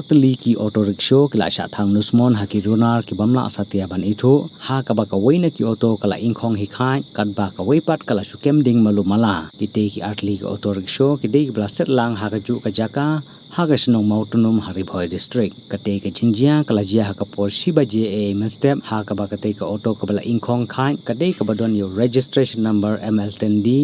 tylli ki auto rickshaw kala sha thang dusmon haki runar ki bamla asatia ban ithu ha ka ba ka waina ki auto kala ingkhong hi khai kat ba ka weipat kala sukem ding malu mala ite ki artli ki auto rickshaw ki dei bla set lang ha ka ju ka jaka ha ka shnong Mawtnum hari bhoi district kate ka jingjia kala jia ha ka por siba je a step ha ka ba ka te ka auto ka bla ingkhong khai ka dei ka badon your registration number ML10D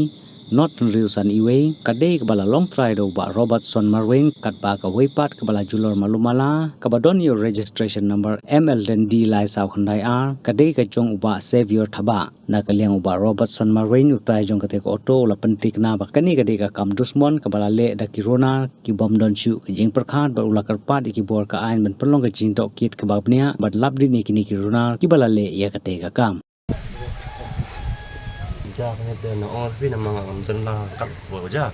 not riusan iwe kadai kebala long try do ba robot son marwin kat ba ka weipat kebala julor malumala kabadon your registration number ML dan D lai saw khandai r kadai ka jong uba save your thaba na kaliang uba robot son marwin utai jong kate ko auto la pentik na ba kani kadai ka kam dusmon kebala le da kirona ki bom don chu jing perkhat ba ula karpat ki bor ka ain ben pelong ka jing tok kit ka babnia bat labdi ni kini kirona ki bala le ya kate ka kam ja kan itu na on fi na mga amdan lang kap bo ja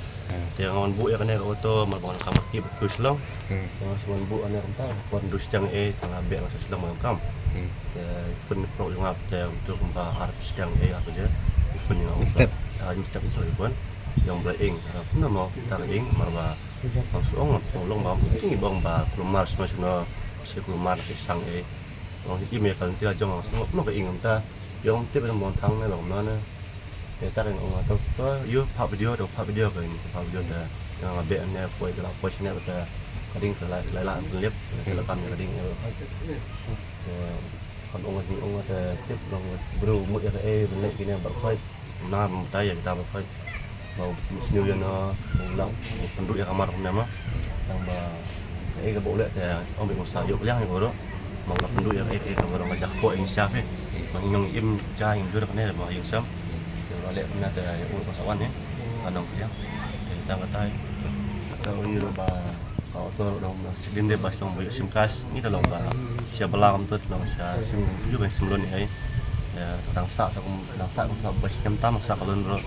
te ngon bu ya kan auto mal bon kamar ki bu slong suan bu ana kan ta kon dus jang e tang abe ma slong ma kam te fun pro jong ap te untuk ba harap jang e apa je fun yang step step itu pun yang being na mau kita ing marba langsung tolong bang ini bang ba kelumar semua si kelumar pisang e email kan tidak jong no ka ing ta yang tip na mon thang na long na ta ren ông to yo pha video do pha video kan pha video da yang abe ne poi da poi chine da kading lai lai lep la kam ya kading kon ông da tip long bro mu ya e ben kini ba phai na ta ya ta ba phai mau new year no long penduduk ya kamar nama yang ba e ka boleh da ông bị một sao yo yang ko do mau la penduduk ya e ka orang ngajak po ing siap e mang im cha ing jo da ne ma ing sam lek na da ul pasawan ya anong ya kita ngatai so you ba auto dong dinde bas dong boy simkas ni ta long ba sia belam tut long sia sim ju kan simlon ni ai ya tang sa sa bas jam tam sa kalon ro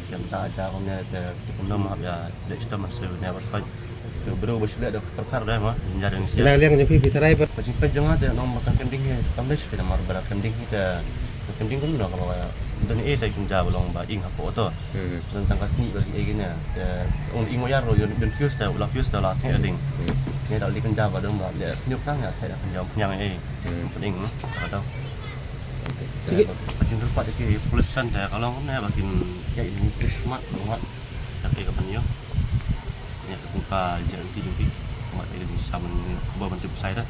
jam sa aja kon ne da kunam hab ya de sta mas ne ba pa bro bas le da terkar da ma jarang sia leng jeng pi tarai ba pacin pe jang ada nom makan kending ni kamdes kita mar berat kending kita kending kan no kalau dan ini dah kunjau belong ba ing apa tu dan tangkas ni bagi ing ni on ing moyar ro yon fuse dah ulah fuse dah lah sing ading ni dah li kunjau ba dong ba le senyuk tang ya saya kunjau yang penting atau macam tu pak ke pulusan dah kalau ni bagian ya ini smart banget sampai kapan yo ni aku buka jangan tidur mat ini sama ni bawa bantu saya dah